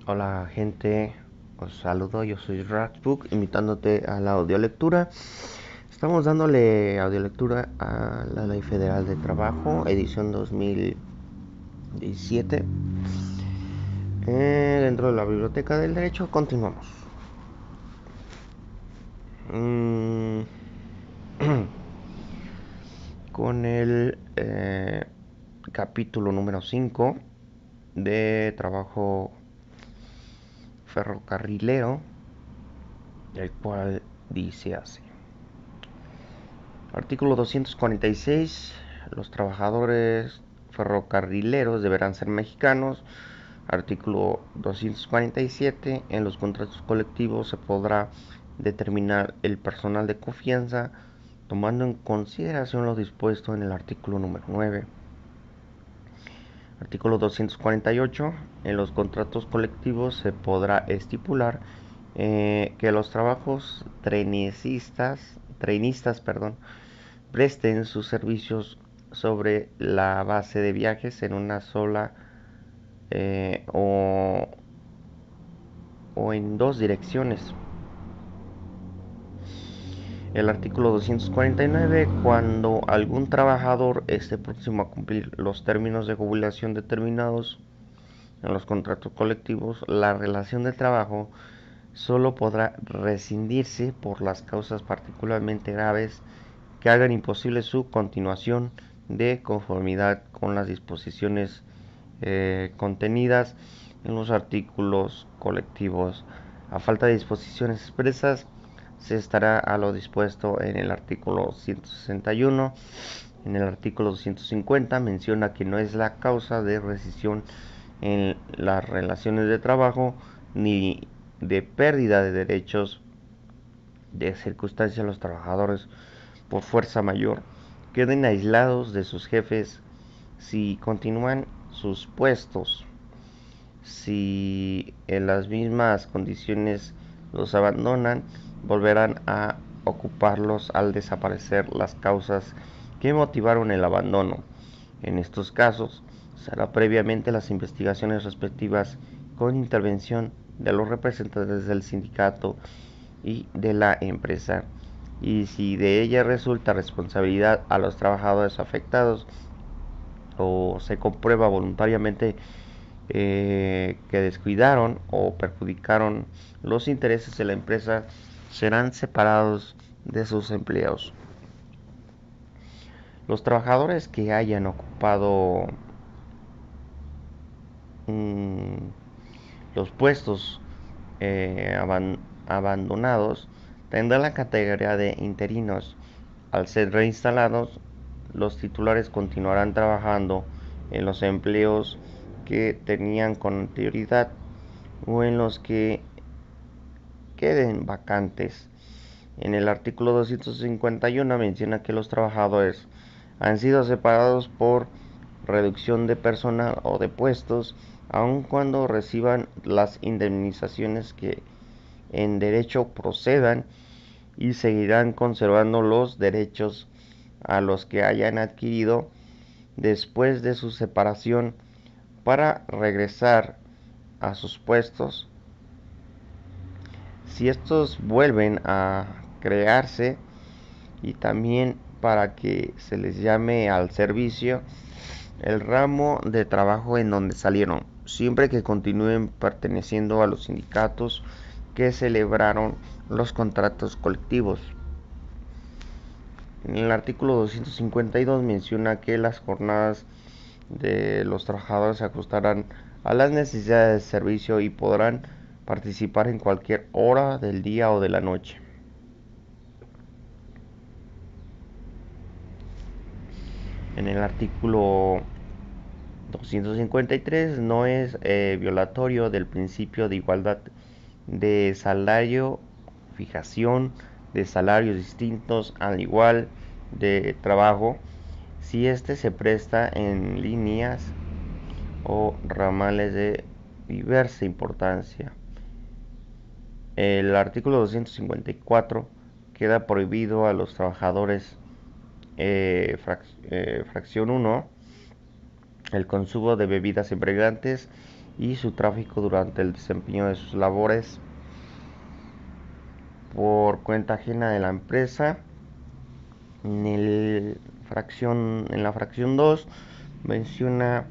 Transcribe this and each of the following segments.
Hola gente, os saludo, yo soy Raxbook, invitándote a la audiolectura. Estamos dándole audiolectura a la Ley Federal de Trabajo, edición 2017. Dentro de la Biblioteca del Derecho, continuamos. Mm, con el capítulo número 5 de trabajo ferrocarrilero, el cual dice así. Artículo 246. Los trabajadores ferrocarrileros deberán ser mexicanos. Artículo 247. En los contratos colectivos se podrá determinar el personal de confianza tomando en consideración lo dispuesto en el artículo número 9. Artículo 248. En los contratos colectivos se podrá estipular que los trabajos trenistas, presten sus servicios sobre la base de viajes en una sola eh, o, o en dos direcciones. El artículo 249, cuando algún trabajador esté próximo a cumplir los términos de jubilación determinados en los contratos colectivos, la relación de trabajo solo podrá rescindirse por las causas particularmente graves que hagan imposible su continuación de conformidad con las disposiciones contenidas en los artículos colectivos. A falta de disposiciones expresas, se estará a lo dispuesto en el artículo 161. En el artículo 250 menciona que no es la causa de rescisión en las relaciones de trabajo ni de pérdida de derechos de circunstancia los trabajadores por fuerza mayor queden aislados de sus jefes si continúan sus puestos, si en las mismas condiciones los abandonan, volverán a ocuparlos al desaparecer las causas que motivaron el abandono. En estos casos, se hará previamente las investigaciones respectivas con intervención de los representantes del sindicato y de la empresa. Y si de ella resulta responsabilidad a los trabajadores afectados o se comprueba voluntariamente que descuidaron o perjudicaron los intereses de la empresa, serán separados de sus empleos. Los trabajadores que hayan ocupado mmm, los puestos abandonados tendrán la categoría de interinos. Al ser reinstalados, los titulares continuarán trabajando en los empleos que tenían con anterioridad o en los que queden vacantes. En el artículo 251 menciona que los trabajadores han sido separados por reducción de personal o de puestos, aun cuando reciban las indemnizaciones que en derecho procedan, y seguirán conservando los derechos a los que hayan adquirido después de su separación para regresar a sus puestos si estos vuelven a crearse, y también para que se les llame al servicio el ramo de trabajo en donde salieron, siempre que continúen perteneciendo a los sindicatos que celebraron los contratos colectivos. En el artículo 252 menciona que las jornadas de los trabajadores se ajustarán a las necesidades de servicio y podrán participar en cualquier hora del día o de la noche. En el artículo 253 no es violatorio del principio de igualdad de salario, fijación de salarios distintos al igual de trabajo, si éste se presta en líneas o ramales de diversa importancia. El artículo 254 queda prohibido a los trabajadores, fracción 1, el consumo de bebidas embriagantes y su tráfico durante el desempeño de sus labores por cuenta ajena de la empresa. En la fracción 2 menciona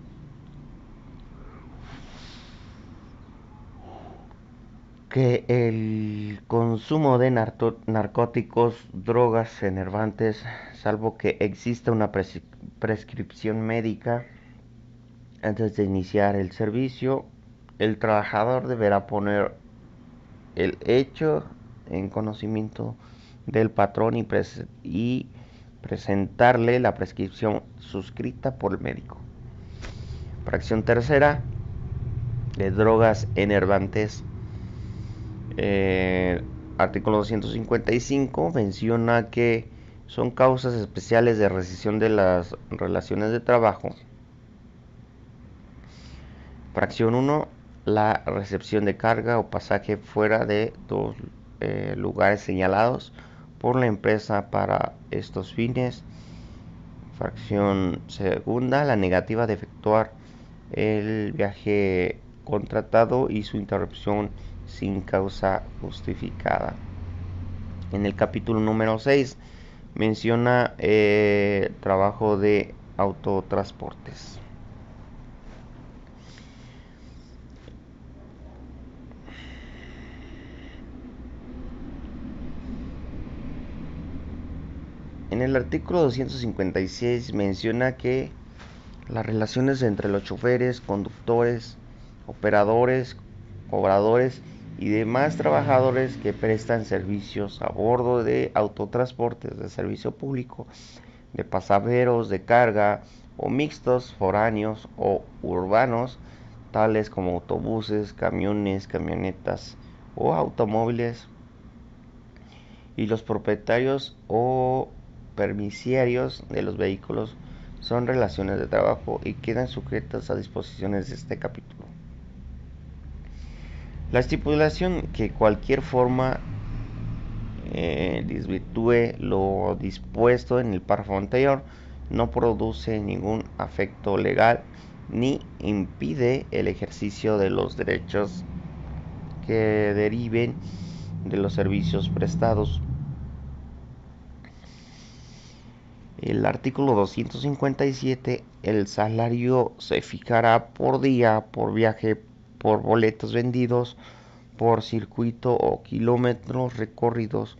que el consumo de narcóticos, drogas, enervantes, salvo que exista una prescripción médica antes de iniciar el servicio, el trabajador deberá poner el hecho en conocimiento del patrón y presentarle la prescripción suscrita por el médico. Fracción tercera de drogas enervantes. Artículo 255 menciona que son causas especiales de rescisión de las relaciones de trabajo. Fracción 1, la recepción de carga o pasaje fuera de dos lugares señalados por la empresa para estos fines. Fracción segunda, la negativa de efectuar el viaje contratado y su interrupción sin causa justificada. En el capítulo número 6 menciona trabajo de autotransportes. En el artículo 256 menciona que las relaciones entre los choferes, conductores, operadores, cobradores y demás trabajadores que prestan servicios a bordo de autotransportes de servicio público, de pasajeros, de carga o mixtos, foráneos o urbanos, tales como autobuses, camiones, camionetas o automóviles, y los propietarios o permisiarios de los vehículos son relaciones de trabajo y quedan sujetas a disposiciones de este capítulo. La estipulación que cualquier forma desvirtúe lo dispuesto en el párrafo anterior no produce ningún afecto legal ni impide el ejercicio de los derechos que deriven de los servicios prestados. El artículo 257, el salario se fijará por día, por viaje, por boletos vendidos, por circuito o kilómetros recorridos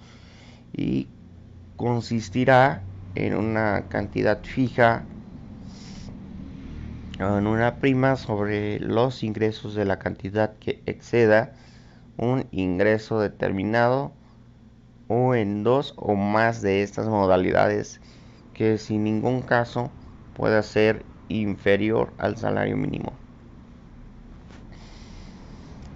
y consistirá en una cantidad fija o en una prima sobre los ingresos de la cantidad que exceda un ingreso determinado o en dos o más de estas modalidades que sin ningún caso pueda ser inferior al salario mínimo.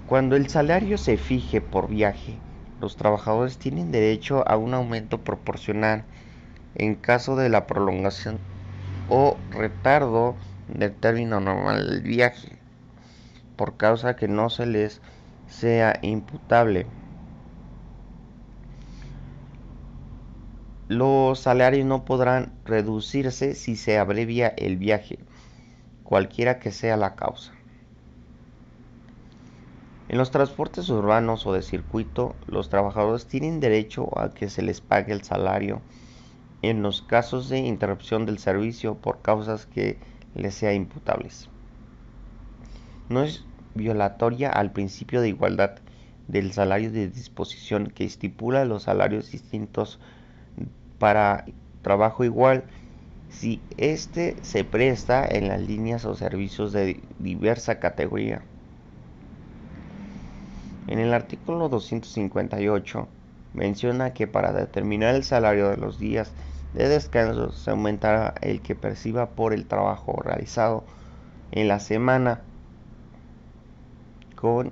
Cuando el salario se fije por viaje, los trabajadores tienen derecho a un aumento proporcional en caso de la prolongación o retardo del término normal del viaje, por causa que no se les sea imputable. Los salarios no podrán reducirse si se abrevia el viaje, cualquiera que sea la causa. En los transportes urbanos o de circuito, los trabajadores tienen derecho a que se les pague el salario en los casos de interrupción del servicio por causas que les sea imputables. No es violatoria al principio de igualdad del salario de disposición que estipula los salarios distintos para trabajo igual si éste se presta en las líneas o servicios de diversa categoría. En el artículo 258 menciona que para determinar el salario de los días de descanso se aumentará el que perciba por el trabajo realizado en la semana con un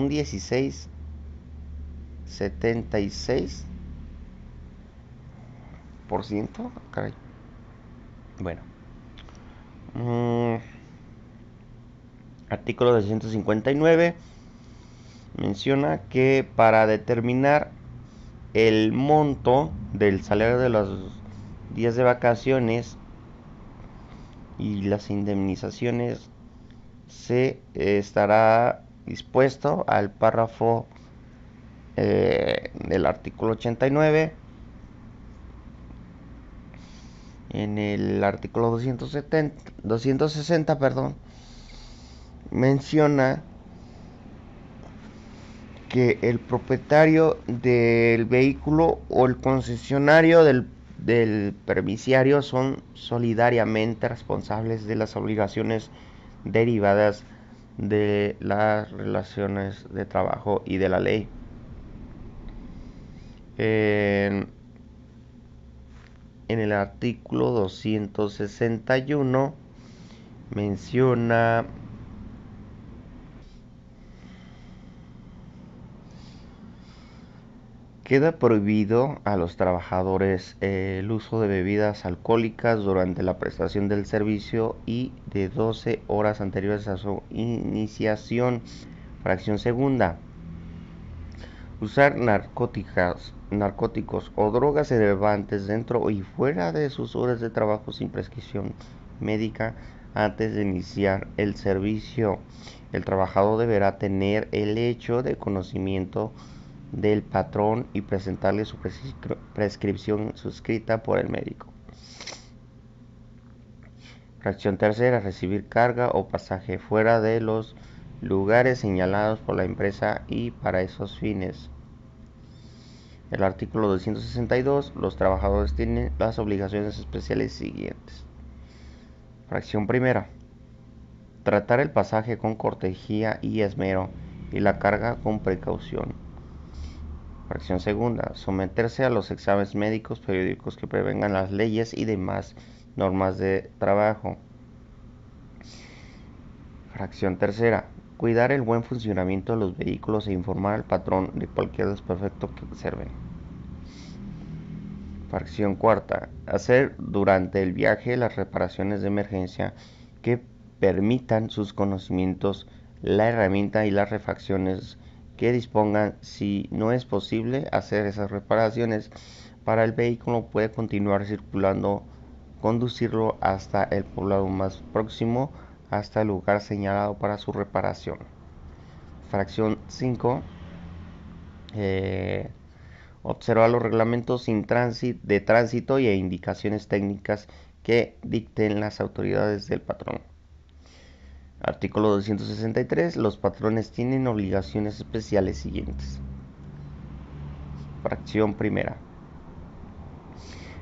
16,76%. Caray. Bueno. Artículo 259 menciona que para determinar el monto del salario de los días de vacaciones y las indemnizaciones se estará dispuesto al párrafo del artículo 89. En el artículo 260, perdón, menciona que el propietario del vehículo o el concesionario del permisiario son solidariamente responsables de las obligaciones derivadas de las relaciones de trabajo y de la ley. En, en el artículo 261 menciona queda prohibido a los trabajadores el uso de bebidas alcohólicas durante la prestación del servicio y de 12 horas anteriores a su iniciación. Fracción segunda. Usar narcóticos o drogas enervantes dentro y fuera de sus horas de trabajo sin prescripción médica antes de iniciar el servicio. El trabajador deberá tener el hecho de conocimiento del patrón y presentarle su prescripción suscrita por el médico. Fracción tercera. Recibir carga o pasaje fuera de los lugares señalados por la empresa y para esos fines. El artículo 262. Los trabajadores tienen las obligaciones especiales siguientes. Fracción primera. Tratar el pasaje con cortesía y esmero y la carga con precaución. Fracción segunda. Someterse a los exámenes médicos periódicos que prevengan las leyes y demás normas de trabajo. Fracción tercera. Cuidar el buen funcionamiento de los vehículos e informar al patrón de cualquier desperfecto que observen. Fracción cuarta. Hacer durante el viaje las reparaciones de emergencia que permitan sus conocimientos, la herramienta y las refacciones que dispongan. Si no es posible hacer esas reparaciones para el vehículo, puede continuar circulando, conducirlo hasta el poblado más próximo, hasta el lugar señalado para su reparación. Fracción 5. Observar los reglamentos de tránsito y indicaciones técnicas que dicten las autoridades del patrón. Artículo 263. Los patrones tienen obligaciones especiales siguientes. Fracción primera.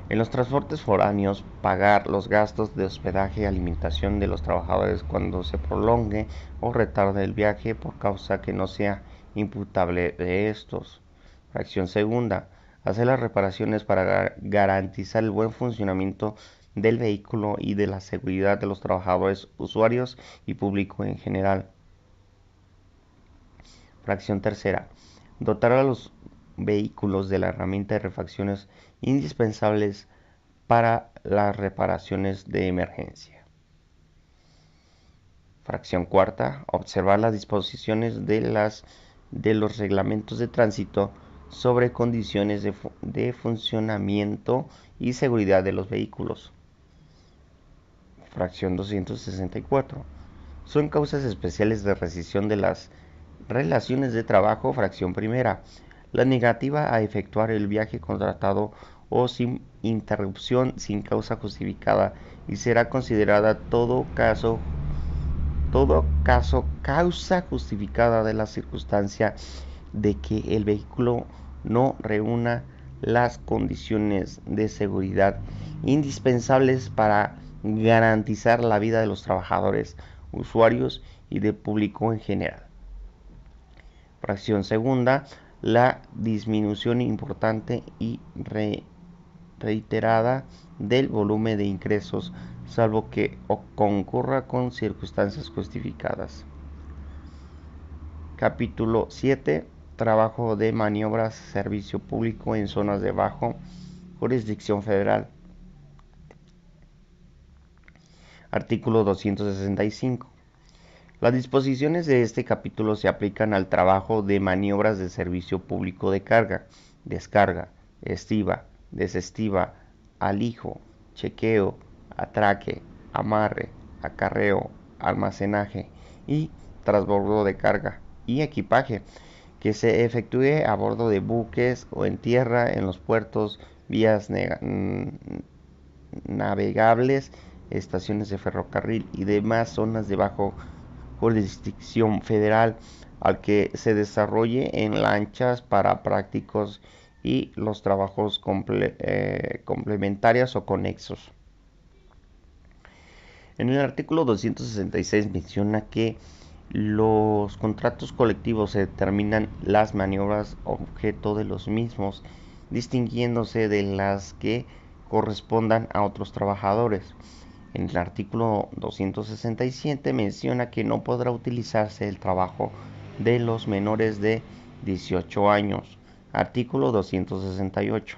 En los transportes foráneos, pagar los gastos de hospedaje y alimentación de los trabajadores cuando se prolongue o retarde el viaje por causa que no sea imputable de estos. Fracción segunda. Hacer las reparaciones para garantizar el buen funcionamiento del vehículo y de la seguridad de los trabajadores, usuarios y público en general. Fracción tercera. Dotar a los vehículos de la herramienta de refacciones indispensables para las reparaciones de emergencia. Fracción cuarta. Observar las disposiciones de los reglamentos de tránsito sobre condiciones de funcionamiento y seguridad de los vehículos. Fracción 264. Son causas especiales de rescisión de las relaciones de trabajo. Fracción primera. La negativa a efectuar el viaje contratado o sin interrupción sin causa justificada y será considerada todo caso causa justificada de la circunstancia de que el vehículo no reúna las condiciones de seguridad indispensables para garantizar la vida de los trabajadores, usuarios y del público en general. Fracción segunda. La disminución importante y reiterada del volumen de ingresos, salvo que concurra con circunstancias justificadas. Capítulo 7. Trabajo de maniobras, servicio público en zonas de bajo jurisdicción federal. Artículo 265. Las disposiciones de este capítulo se aplican al trabajo de maniobras de servicio público de carga, descarga, estiva, desestiva, alijo, chequeo, atraque, amarre, acarreo, almacenaje y transbordo de carga y equipaje que se efectúe a bordo de buques o en tierra en los puertos, vías navegables, estaciones de ferrocarril y demás zonas de bajo jurisdicción federal, al que se desarrolle en lanchas para prácticos y los trabajos complementarios o conexos. En el artículo 266 menciona que los contratos colectivos se determinan las maniobras objeto de los mismos, distinguiéndose de las que correspondan a otros trabajadores. En el artículo 267 menciona que no podrá utilizarse el trabajo de los menores de 18 años. Artículo 268.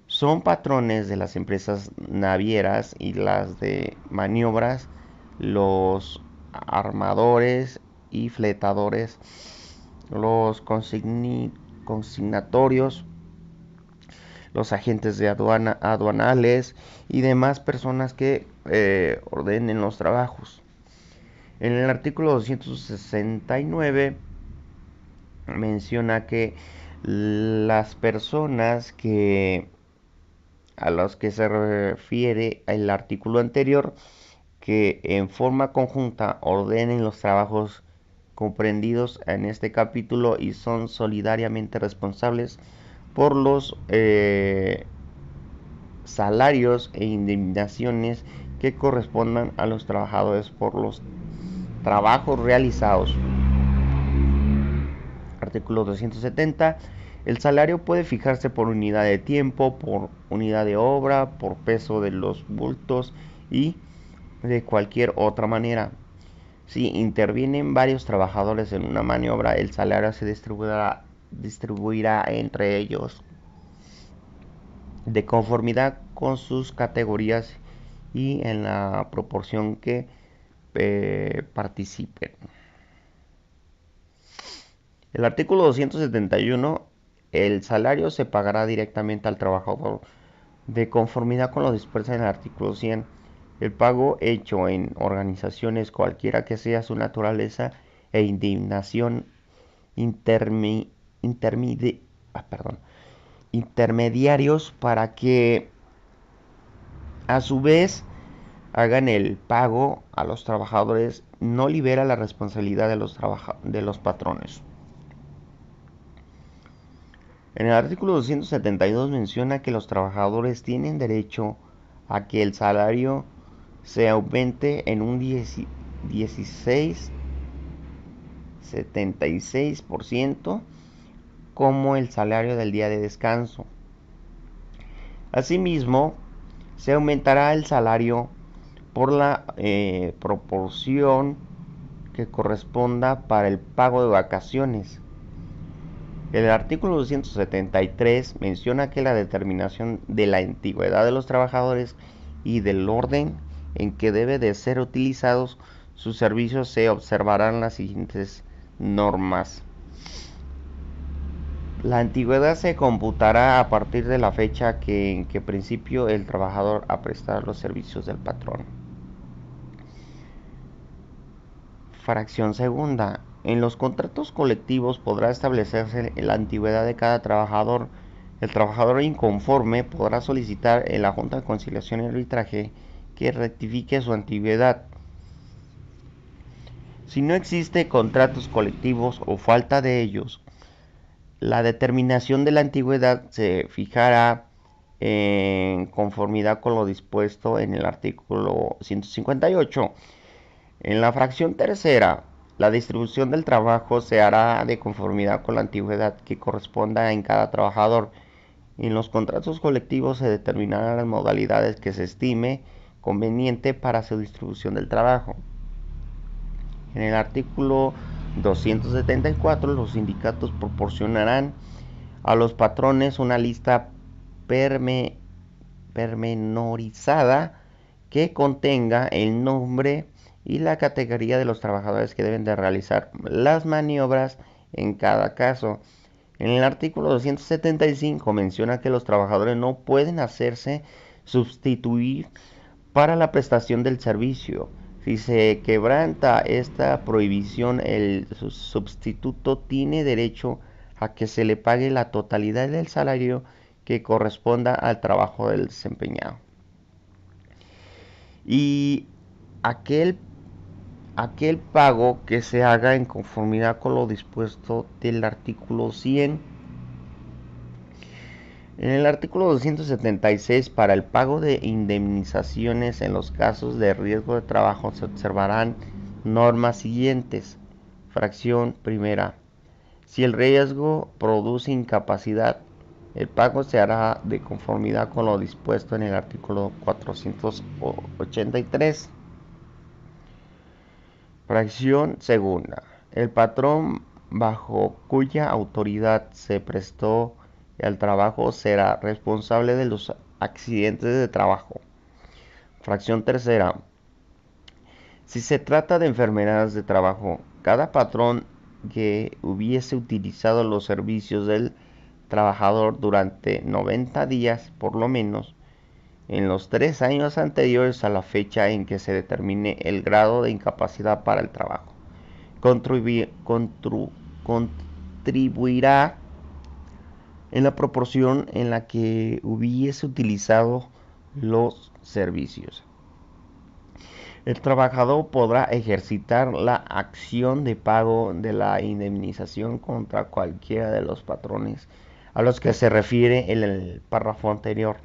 Son patrones de las empresas navieras y las de maniobras, los armadores y fletadores, los consignatorios, los agentes de aduanales y demás personas que ordenen los trabajos. En el artículo 269 menciona que las personas a las que se refiere el artículo anterior, que en forma conjunta ordenen los trabajos comprendidos en este capítulo y son solidariamente responsables por los salarios e indemnizaciones que correspondan a los trabajadores por los trabajos realizados. Artículo 270. El salario puede fijarse por unidad de tiempo, por unidad de obra, por peso de los bultos y de cualquier otra manera. Si intervienen varios trabajadores en una maniobra, el salario se distribuirá entre ellos de conformidad con sus categorías y en la proporción que participen. El artículo 271, el salario se pagará directamente al trabajador de conformidad con lo dispuesto en el artículo 100. El pago hecho en organizaciones cualquiera que sea su naturaleza e indignación intermediarios para que a su vez hagan el pago a los trabajadores no libera la responsabilidad de los patrones. En el artículo 272 menciona que los trabajadores tienen derecho a que el salario se aumente en un 16,76% como el salario del día de descanso. Asimismo, se aumentará el salario por la proporción que corresponda para el pago de vacaciones. El artículo 273 menciona que la determinación de la antigüedad de los trabajadores y del orden en que debe de ser utilizados sus servicios se observarán las siguientes normas. La antigüedad se computará a partir de la fecha en que principio el trabajador a prestar los servicios del patrón. Fracción segunda. En los contratos colectivos podrá establecerse la antigüedad de cada trabajador. El trabajador inconforme podrá solicitar en la Junta de Conciliación y Arbitraje que rectifique su antigüedad. Si no existe contratos colectivos o falta de ellos, la determinación de la antigüedad se fijará en conformidad con lo dispuesto en el artículo 158. En la fracción tercera, la distribución del trabajo se hará de conformidad con la antigüedad que corresponda en cada trabajador. En los contratos colectivos se determinarán las modalidades que se estime conveniente para su distribución del trabajo. En el artículo 274, los sindicatos proporcionarán a los patrones una lista pormenorizada que contenga el nombre y la categoría de los trabajadores que deben de realizar las maniobras en cada caso. En el artículo 275 menciona que los trabajadores no pueden hacerse sustituir para la prestación del servicio. Si se quebranta esta prohibición, el sustituto tiene derecho a que se le pague la totalidad del salario que corresponda al trabajo del desempeñado. Y aquel pago que se haga en conformidad con lo dispuesto del artículo 100. En el artículo 276, para el pago de indemnizaciones en los casos de riesgo de trabajo se observarán normas siguientes. Fracción primera. Si el riesgo produce incapacidad, el pago se hará de conformidad con lo dispuesto en el artículo 483. Fracción segunda. El patrón bajo cuya autoridad se prestó el trabajo será responsable de los accidentes de trabajo. Fracción tercera. Si se trata de enfermedades de trabajo, cada patrón que hubiese utilizado los servicios del trabajador durante 90 días por lo menos en los 3 años anteriores a la fecha en que se determine el grado de incapacidad para el trabajo, contribuirá en la proporción en la que hubiese utilizado los servicios. El trabajador podrá ejercitar la acción de pago de la indemnización contra cualquiera de los patrones a los que se refiere en el párrafo anterior.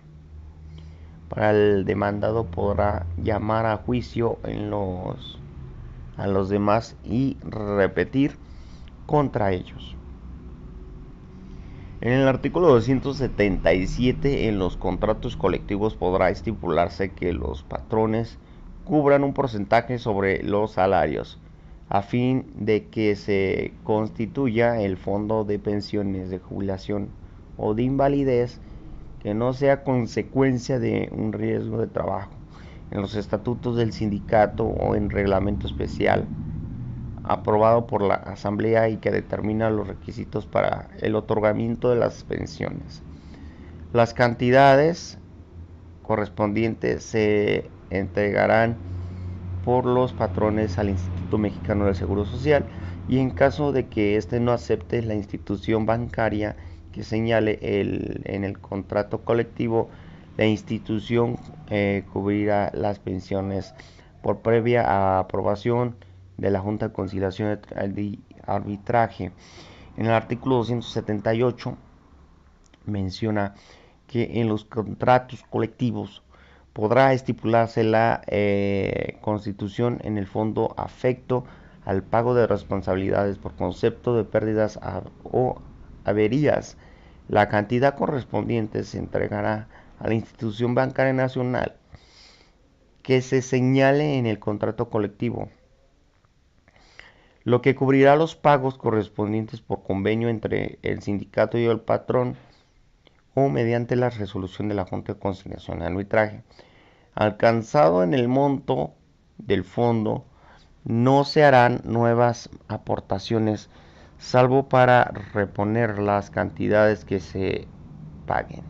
Para el demandado podrá llamar a juicio a los demás y repetir contra ellos. En el artículo 277, en los contratos colectivos podrá estipularse que los patrones cubran un porcentaje sobre los salarios, a fin de que se constituya el fondo de pensiones de jubilación o de invalidez que no sea consecuencia de un riesgo de trabajo, en los estatutos del sindicato o en reglamento especial aprobado por la Asamblea y que determina los requisitos para el otorgamiento de las pensiones. Las cantidades correspondientes se entregarán por los patrones al Instituto Mexicano del Seguro Social y en caso de que éste no acepte, la institución bancaria que señale en el contrato colectivo, la institución cubrirá las pensiones por previa aprobación de la Junta de Conciliación y Arbitraje. En el artículo 278 menciona que en los contratos colectivos podrá estipularse la constitución en el fondo afecto al pago de responsabilidades por concepto de pérdidas o averías. La cantidad correspondiente se entregará a la institución bancaria nacional que se señale en el contrato colectivo, lo que cubrirá los pagos correspondientes por convenio entre el sindicato y el patrón o mediante la resolución de la Junta de Conciliación y Arbitraje. Alcanzado en el monto del fondo, no se harán nuevas aportaciones, salvo para reponer las cantidades que se paguen.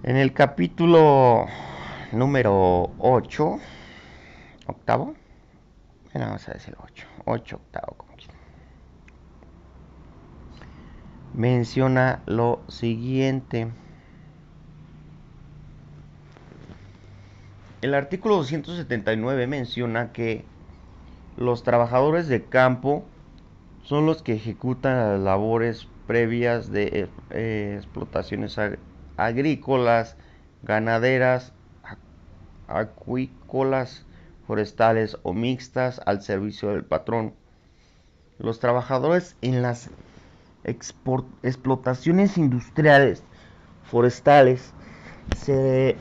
En el capítulo número 8, octavo, vamos a decir 8 octavo, como quieran, menciona lo siguiente. El artículo 279 menciona que los trabajadores de campo son los que ejecutan las labores previas de explotaciones agrícolas, ganaderas, acuícolas, forestales o mixtas al servicio del patrón. Los trabajadores en las explotaciones industriales, forestales, se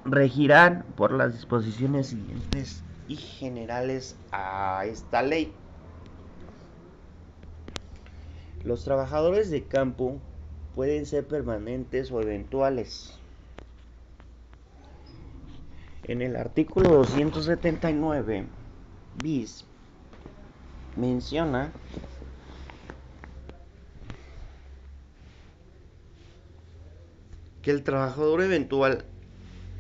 regirán por las disposiciones siguientes y generales a esta ley. Los trabajadores de campo pueden ser permanentes o eventuales. En el artículo 279 bis menciona que el trabajador eventual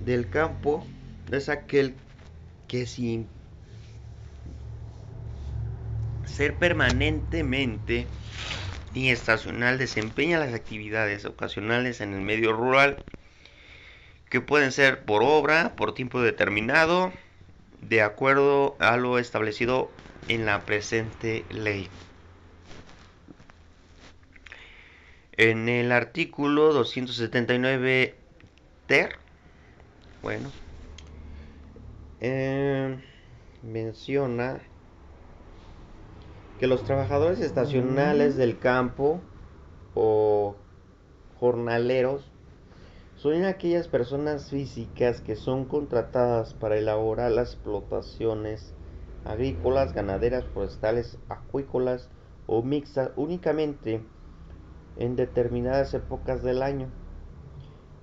del campo es aquel que sin ser permanentemente ni estacional desempeña las actividades ocasionales en el medio rural, que pueden ser por obra, por tiempo determinado, de acuerdo a lo establecido en la presente ley. En el artículo 279 ter, bueno, menciona que los trabajadores estacionales del campo o jornaleros son aquellas personas físicas que son contratadas para elaborar las explotaciones agrícolas, ganaderas, forestales, acuícolas o mixtas únicamente en determinadas épocas del año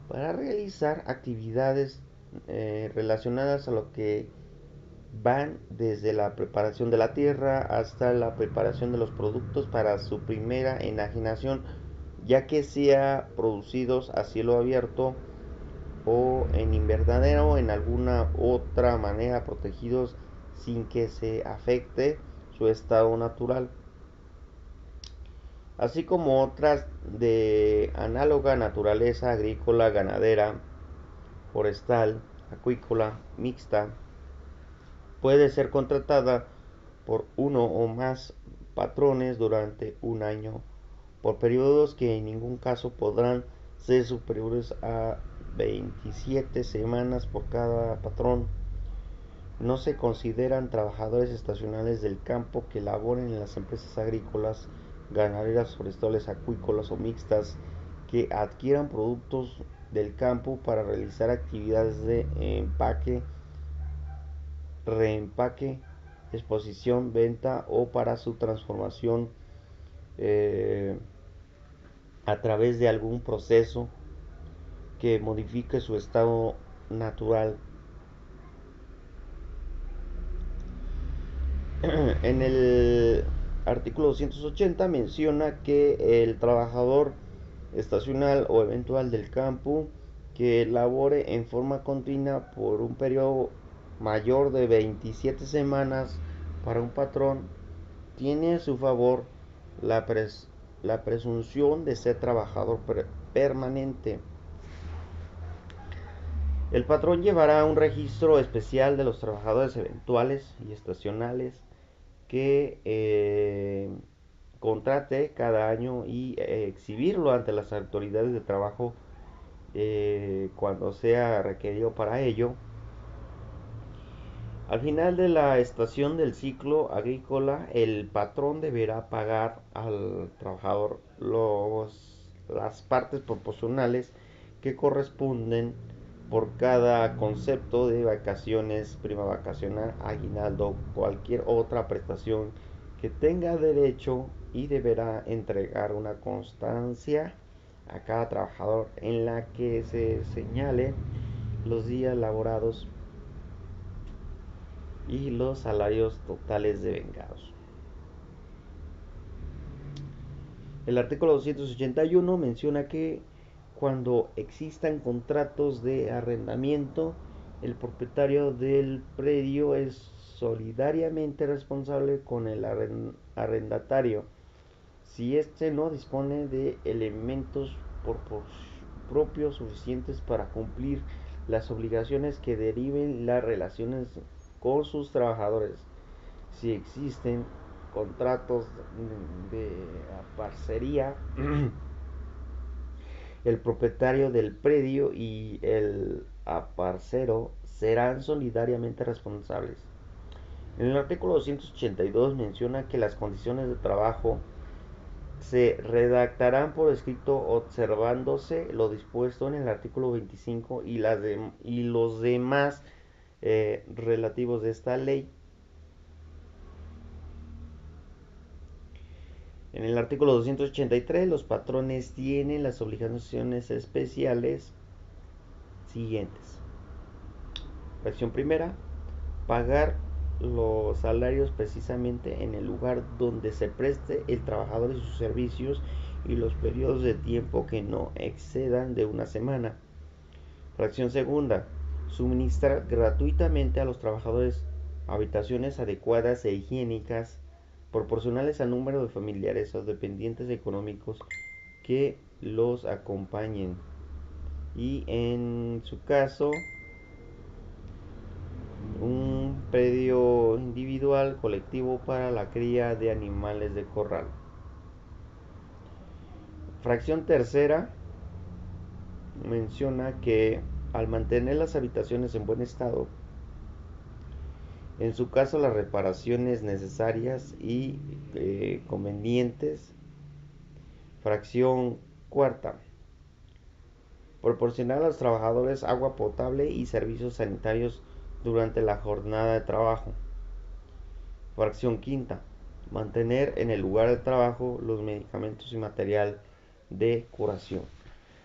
para realizar actividades relacionadas a lo que van desde la preparación de la tierra hasta la preparación de los productos para su primera enajenación, ya que sea producidos a cielo abierto o en invernadero o en alguna otra manera protegidos sin que se afecte su estado natural, así como otras de análoga naturaleza agrícola, ganadera, forestal, acuícola, mixta. Puede ser contratada por uno o más patrones durante un año, por periodos que en ningún caso podrán ser superiores a 27 semanas por cada patrón. No se consideran trabajadores estacionales del campo que laboren en las empresas agrícolas, ganaderas, forestales, acuícolas o mixtas, que adquieran productos del campo para realizar actividades de empaque, reempaque, exposición, venta o para su transformación eh, a través de algún proceso que modifique su estado natural. En el artículo 280 menciona que el trabajador estacional o eventual del campo que labore en forma continua por un periodo mayor de 27 semanas para un patrón tiene a su favor la, la presunción de ser trabajador permanente. El patrón llevará un registro especial de los trabajadores eventuales y estacionales que contrate cada año y exhibirlo ante las autoridades de trabajo cuando sea requerido para ello. Al final de la estación del ciclo agrícola, el patrón deberá pagar al trabajador las partes proporcionales que corresponden por cada concepto de vacaciones, prima vacacional, aguinaldo, cualquier otra prestación que tenga derecho, y deberá entregar una constancia a cada trabajador en la que se señale los días laborados y los salarios totales devengados. El artículo 281 menciona que cuando existan contratos de arrendamiento, el propietario del predio es solidariamente responsable con el arrendatario si éste no dispone de elementos propios suficientes para cumplir las obligaciones que deriven las relaciones con sus trabajadores. Si existen contratos de parcería, el propietario del predio y el aparcero serán solidariamente responsables. En el artículo 282 menciona que las condiciones de trabajo se redactarán por escrito observándose lo dispuesto en el artículo 25 y los demás relativos de esta ley. En el artículo 283 los patrones tienen las obligaciones especiales siguientes. Fracción primera, pagar los salarios precisamente en el lugar donde se preste el trabajador y sus servicios y los periodos de tiempo que no excedan de una semana. Fracción segunda, suministrar gratuitamente a los trabajadores habitaciones adecuadas e higiénicas, proporcionales al número de familiares o dependientes económicos que los acompañen. Y en su caso, un predio individual colectivo para la cría de animales de corral. Fracción tercera menciona que al mantener las habitaciones en buen estado, en su caso las reparaciones necesarias y convenientes. Fracción cuarta, proporcionar a los trabajadores agua potable y servicios sanitarios durante la jornada de trabajo. Fracción quinta, mantener en el lugar de trabajo los medicamentos y material de curación,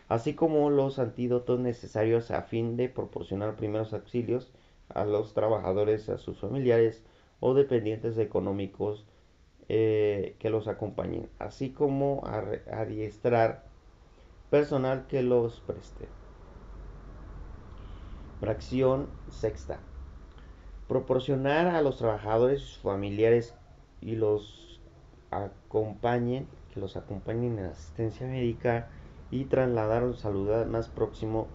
así como los antídotos necesarios a fin de proporcionar primeros auxilios a los trabajadores, a sus familiares o dependientes económicos que los acompañen, así como adiestrar personal que los preste. Fracción sexta, proporcionar a los trabajadores y sus familiares y acompañen, que los acompañen en asistencia médica y trasladarlos al lugar más próximo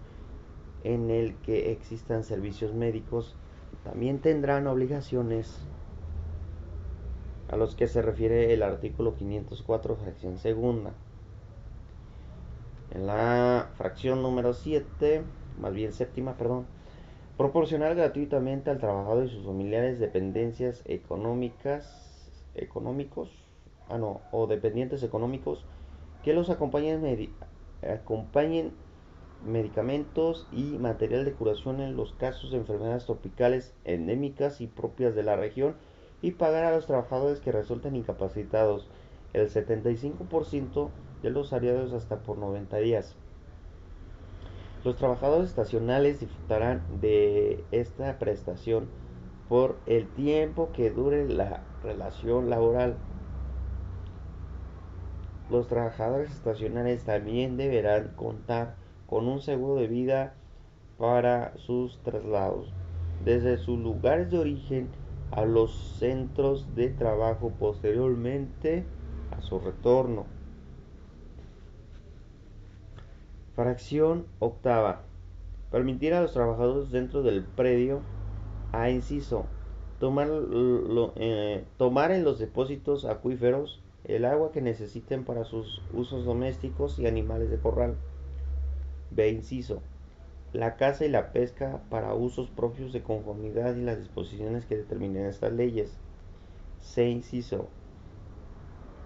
en el que existan servicios médicos. También tendrán obligaciones a los que se refiere el artículo 504, fracción segunda. En la fracción número 7, más bien séptima, perdón, proporcionar gratuitamente al trabajador y sus familiares dependencias económicos, o dependientes económicos que los acompañen medicamentos y material de curación en los casos de enfermedades tropicales endémicas y propias de la región, y pagar a los trabajadores que resulten incapacitados el 75% de los salarios hasta por 90 días. Los trabajadores estacionales disfrutarán de esta prestación por el tiempo que dure la relación laboral. Los trabajadores estacionales también deberán contar con un seguro de vida para sus traslados desde sus lugares de origen a los centros de trabajo posteriormente a su retorno. Fracción octava, permitir a los trabajadores dentro del predio a inciso tomar en los depósitos acuíferos el agua que necesiten para sus usos domésticos y animales de corral. B inciso, la caza y la pesca para usos propios de conformidad y las disposiciones que determinen estas leyes. C inciso,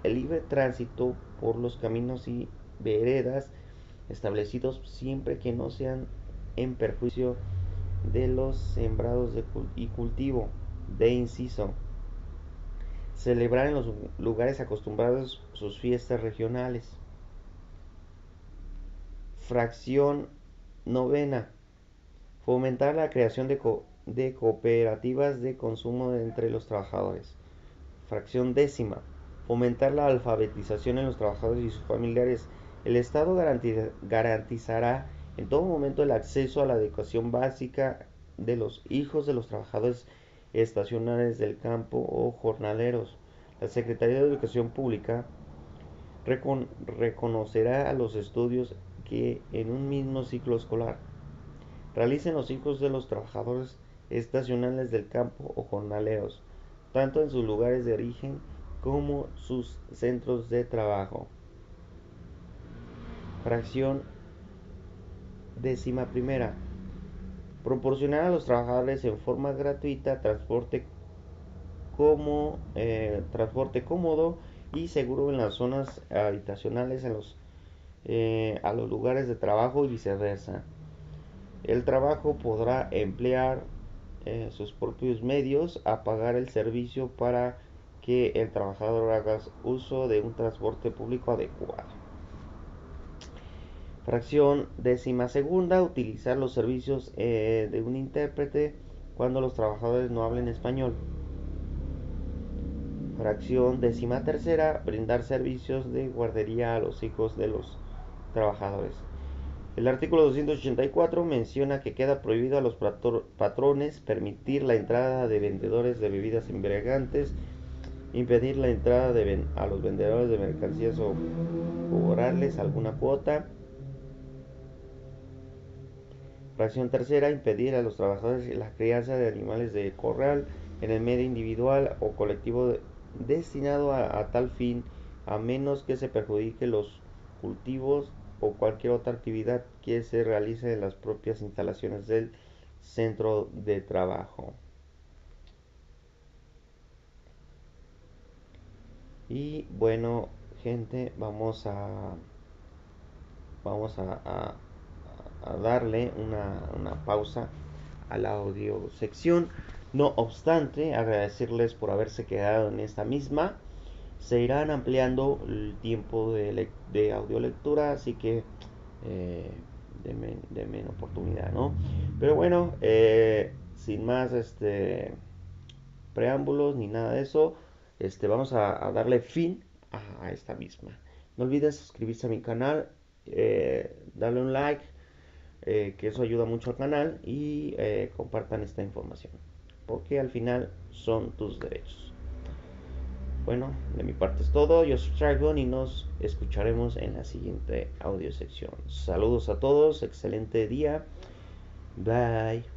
el libre tránsito por los caminos y veredas establecidos siempre que no sean en perjuicio de los sembrados y cultivo. D inciso, celebrar en los lugares acostumbrados sus fiestas regionales. Fracción novena, fomentar la creación de cooperativas de consumo entre los trabajadores. Fracción décima, fomentar la alfabetización en los trabajadores y sus familiares. El Estado garantizará en todo momento el acceso a la educación básica de los hijos de los trabajadores estacionales del campo o jornaleros. La Secretaría de Educación Pública reconocerá a los estudios que en un mismo ciclo escolar realicen los hijos de los trabajadores estacionales del campo o jornaleros, tanto en sus lugares de origen como sus centros de trabajo. Fracción décima primera, proporcionar a los trabajadores en forma gratuita transporte cómodo y seguro en las zonas habitacionales a los lugares de trabajo y viceversa. El trabajo podrá emplear sus propios medios a pagar el servicio para que el trabajador haga uso de un transporte público adecuado. Fracción décima segunda, utilizar los servicios de un intérprete cuando los trabajadores no hablen español. Fracción 13ª, brindar servicios de guardería a los hijos de los trabajadores. El artículo 284 menciona que queda prohibido a los patrones permitir la entrada de vendedores de bebidas embriagantes, impedir la entrada a los vendedores de mercancías o cobrarles alguna cuota. Fracción tercera, impedir a los trabajadores la crianza de animales de corral en el medio individual o colectivo destinado a tal fin, a menos que se perjudique los cultivos o cualquier otra actividad que se realice en las propias instalaciones del centro de trabajo. Y bueno, gente, vamos a darle una pausa a la audio sección. No obstante, agradecerles por haberse quedado en esta misma. Se irán ampliando el tiempo de audio lectura, así que eh, denme oportunidad, ¿no? Pero bueno, sin más preámbulos ni nada de eso, vamos a darle fin a esta misma. No olvides suscribirse a mi canal, darle un like, que eso ayuda mucho al canal y compartan esta información, porque al final son tus derechos. Bueno, de mi parte es todo. Yo soy Dragon y nos escucharemos en la siguiente audio sección. Saludos a todos, excelente día. Bye.